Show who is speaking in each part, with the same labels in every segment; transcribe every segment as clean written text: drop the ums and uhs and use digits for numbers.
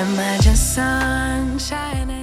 Speaker 1: Imagine sun shining.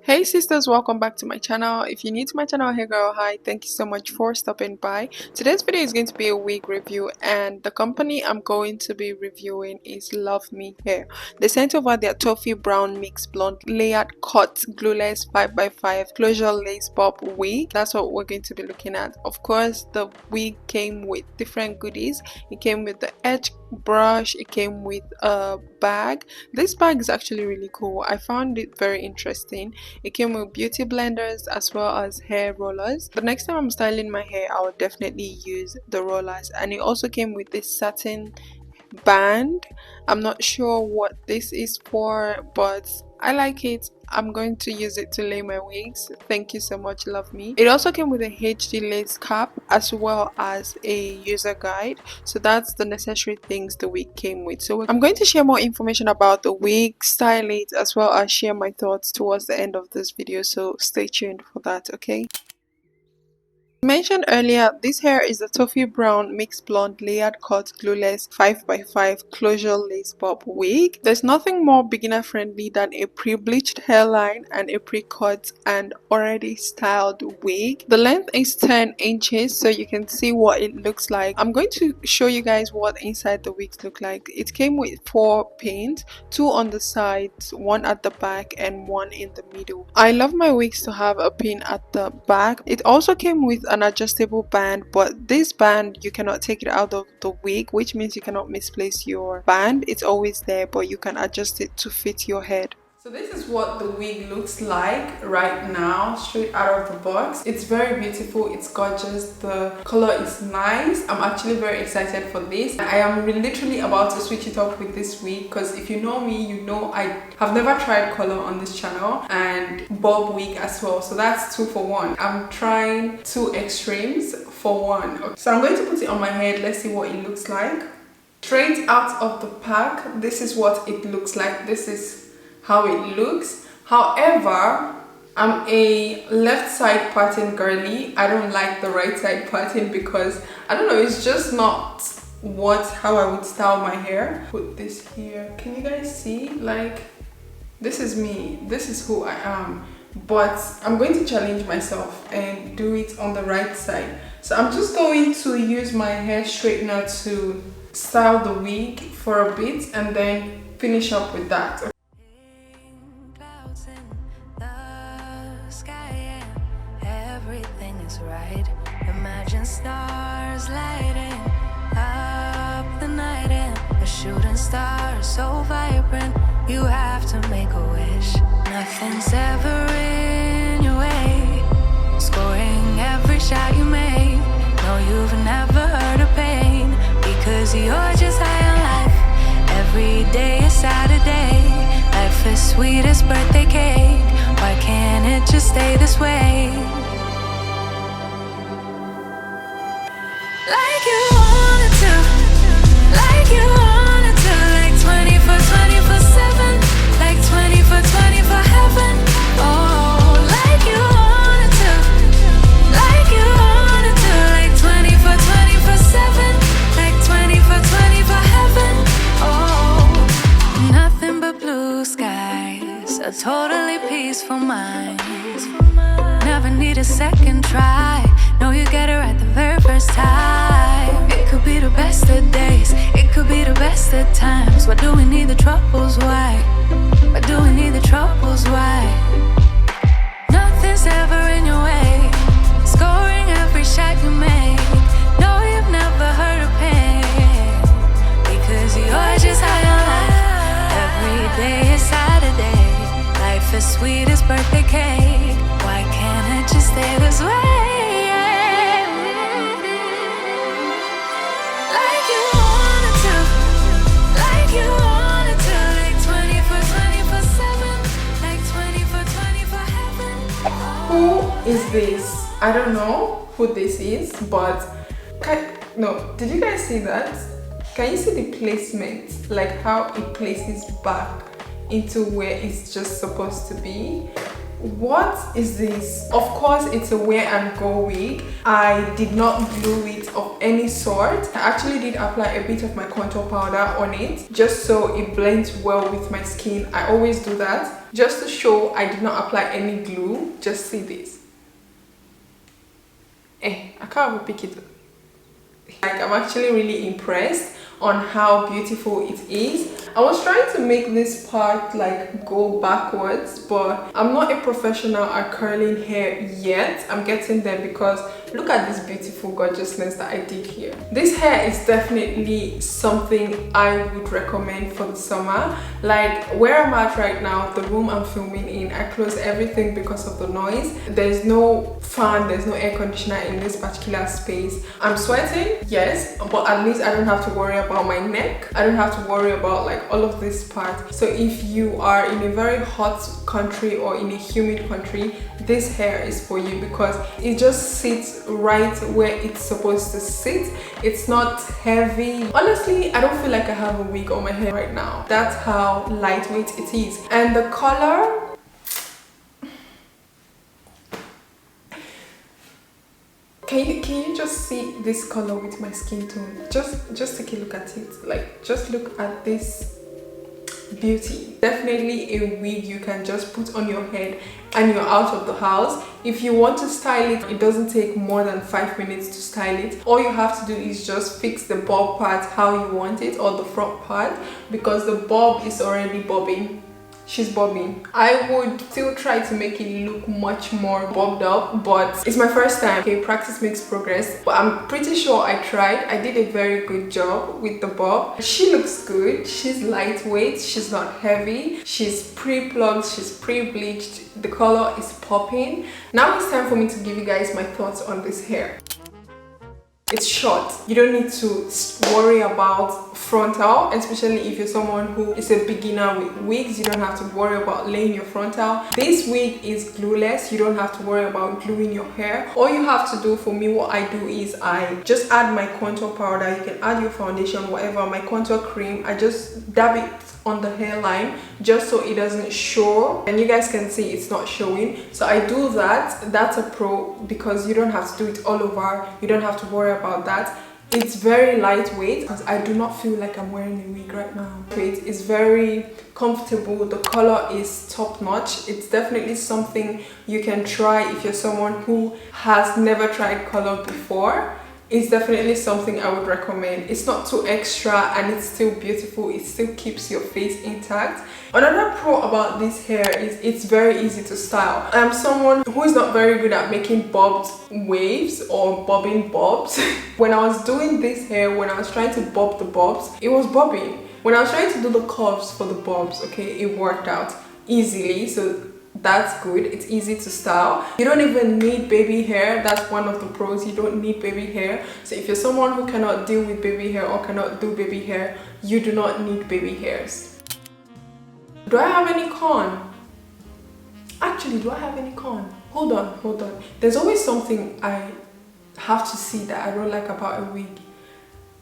Speaker 2: Hey sisters, welcome back to my channel. If you're new to my channel, hey girl, hi, thank you so much for stopping by. Today's video is going to be a wig review, and the company I'm going to be reviewing is LUVME Hair. They sent over their toffee brown mixed blonde layered cut glueless 5x5 closure lace bob wig. That's what we're going to be looking at. Of course, the wig came with different goodies. It came with the edge brush, it came with a bag. This bag is actually really cool. I found it very interesting. It came with beauty blenders as well as hair rollers. The next time I'm styling my hair, I will definitely use the rollers. And it also came with this satin band. I'm not sure what this is for, but I like it. I'm going to use it to lay my wigs. Thank you so much, LUVME. It also came with a HD lace cap as well as a user guide. So that's the necessary things the wig came with. So I'm going to share more information about the wig, style it, as well as share my thoughts towards the end of this video. So stay tuned for that, okay? Mentioned earlier, this hair is a toffee brown mixed blonde layered cut glueless 5x5 closure lace bob wig. There's nothing more beginner friendly than a pre-bleached hairline and a pre-cut and already styled wig. The length is 10 inches, so you can see what it looks like. I'm going to show you guys what inside the wigs look like. It came with 4 pins, 2 on the sides, 1 at the back and 1 in the middle. I love my wigs to have a pin at the back. It also came with an adjustable band, but this band you cannot take it out of the wig, which means you cannot misplace your band. It's always there, but you can adjust it to fit your head. So this is what the wig looks like right now, straight out of the box. It's very beautiful, it's gorgeous, the color is nice. I'm actually very excited for this. I am literally about to switch it up with this wig, because if you know me, you know I have never tried color on this channel, and bob wig as well. So that's 2 for 1. I'm trying 2 extremes for 1. So I'm going to put it on my head. Let's see what it looks like. Straight out of the pack, this is what it looks like. This is how it looks. However, I'm a left side pattern girly. I don't like the right side pattern because I don't know, it's just not how I would style my hair. Put this here. Can you guys see? Like, this is me, this is who I am, but I'm going to challenge myself and do it on the right side. So I'm just going to use my hair straightener to style the wig for a bit and then finish up with that.
Speaker 1: Right, imagine stars lighting up the night, and a shooting star so vibrant you have to make a wish. Nothing's ever in your way, scoring every shot you make. No, you've never heard of pain, because you're just high on life. Every day is Saturday, life is sweet as birthday cake. Why can't it just stay this way? Like you wanted to, like you wanted to, like 24/7, like 24/24 heaven. Oh, like you wanted to, like you wanted to, like 24/7, like 24/24 heaven. Oh, nothing but blue skies, a totally peaceful mind. Never need a second try. No, you get it right the very first time. It could be the best of days, it could be the best of times. Why do we need the troubles? Why? Why do we need the troubles? Why? Nothing's ever in your way, scoring every shot you make. No, you've never heard of pain, because you're just high on life. Every day is Saturday, life is sweet as birthday cake. Why can't it just stay this way?
Speaker 2: Who is this? I don't know who this is, but did you guys see that? Can you see the placement? Like how it places back into where it's just supposed to be? What is this? Of course, it's a wear and go wig. I did not glue it of any sort. I actually did apply a bit of my contour powder on it just so it blends well with my skin. I always do that just to show I did not apply any glue. Just see this. I can't even pick it up. Like, I'm actually really impressed on how beautiful it is. I was trying to make this part like go backwards, but I'm not a professional at curling hair yet. I'm getting there because look at this beautiful gorgeousness that I did here. This hair is definitely something I would recommend for the summer. Like where I'm at right now, the room I'm filming in, I closed everything because of the noise. There's no fan, there's no air conditioner in this particular space. I'm sweating, yes, but at least I don't have to worry about my neck. I don't have to worry about like all of this part. So if you are in a very hot country or in a humid country, this hair is for you because it just sits right where it's supposed to sit. It's not heavy. Honestly, I don't feel like I have a wig on my hair right now. That's how lightweight it is. And the color, can you just see this color with my skin tone? Just take a look at it. Like, just look at this beauty. Definitely a wig you can just put on your head and you're out of the house. If you want to style it, it doesn't take more than 5 minutes to style it. All you have to do is just fix the bob part how you want it, or the front part, because the bob is already bobbing. She's bobbing. I would still try to make it look much more bobbed up, but it's my first time. Okay, practice makes progress, but I'm pretty sure I tried. I did a very good job with the bob. She looks good. She's lightweight, she's not heavy, she's pre-plucked, she's pre-bleached, the color is popping. Now it's time for me to give you guys my thoughts on this hair. It's short. You don't need to worry about frontal, especially if you're someone who is a beginner with wigs. You don't have to worry about laying your frontal. This wig is glueless. You don't have to worry about gluing your hair. All you have to do, for me, what I do is I just add my contour powder. You can add your foundation, whatever, my contour cream. I just dab it on the hairline just so it doesn't show, and you guys can see it's not showing. So I do that. That's a pro because you don't have to do it all over. You don't have to worry about that. It's very lightweight because I do not feel like I'm wearing a wig right now. It's very comfortable. The color is top notch. It's definitely something you can try if you're someone who has never tried color before. It's definitely something I would recommend. It's not too extra and it's still beautiful. It still keeps your face intact. Another pro about this hair is it's very easy to style. I'm someone who is not very good at making bobbed waves or bobbing bobs. When I was doing this hair, when I was trying to bob the bobs, it was bobbing. When I was trying to do the curves for the bobs, okay, it worked out easily. So that's good. It's easy to style. You don't even need baby hair. That's one of the pros. You don't need baby hair. So if you're someone who cannot deal with baby hair or cannot do baby hair, you do not need baby hairs. Do I have any con? Actually, do I have any con? Hold on. There's always something I have to see that I don't like about a wig.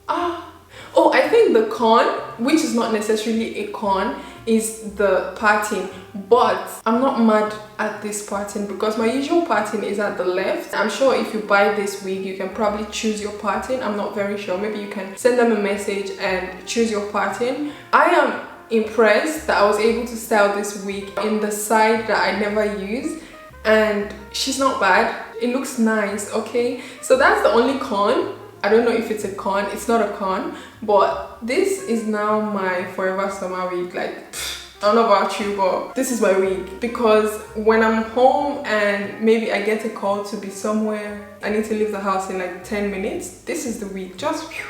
Speaker 2: Oh, I think the con, which is not necessarily a con, is the parting. But I'm not mad at this parting because my usual parting is at the left. I'm sure if you buy this wig, you can probably choose your parting. I'm not very sure. Maybe you can send them a message and choose your parting. I am impressed that I was able to style this wig in the side that I never use, and she's not bad. It looks nice, okay? So that's the only con. I don't know if it's a con. It's not a con, but this is now my forever summer wig. Like, I don't know about you, but this is my wig, because when I'm home and maybe I get a call to be somewhere, I need to leave the house in like 10 minutes, this is the wig, just whew,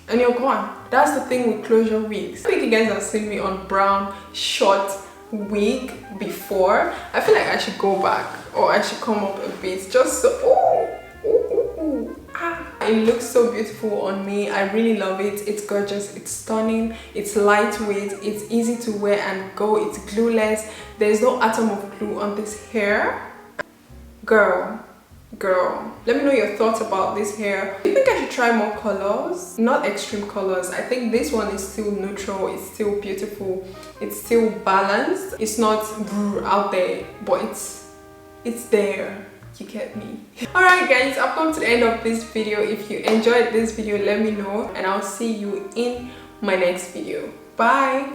Speaker 2: and you're gone. That's the thing with closure wigs. I think you guys have seen me on brown short wig before. I feel like I should go back, or I should come up a bit just so it looks so beautiful on me. I really love it. It's gorgeous, it's stunning, it's lightweight, it's easy to wear and go, it's glueless. There's no atom of glue on this hair. Girl, Girl, let me know your thoughts about this hair. Do you think I should try more colors? Not extreme colors. I think this one is still neutral, it's still beautiful, it's still balanced. It's not out there, but it's there. You get me? Alright guys, I've come to the end of this video. If you enjoyed this video, let me know, and I'll see you in my next video. Bye.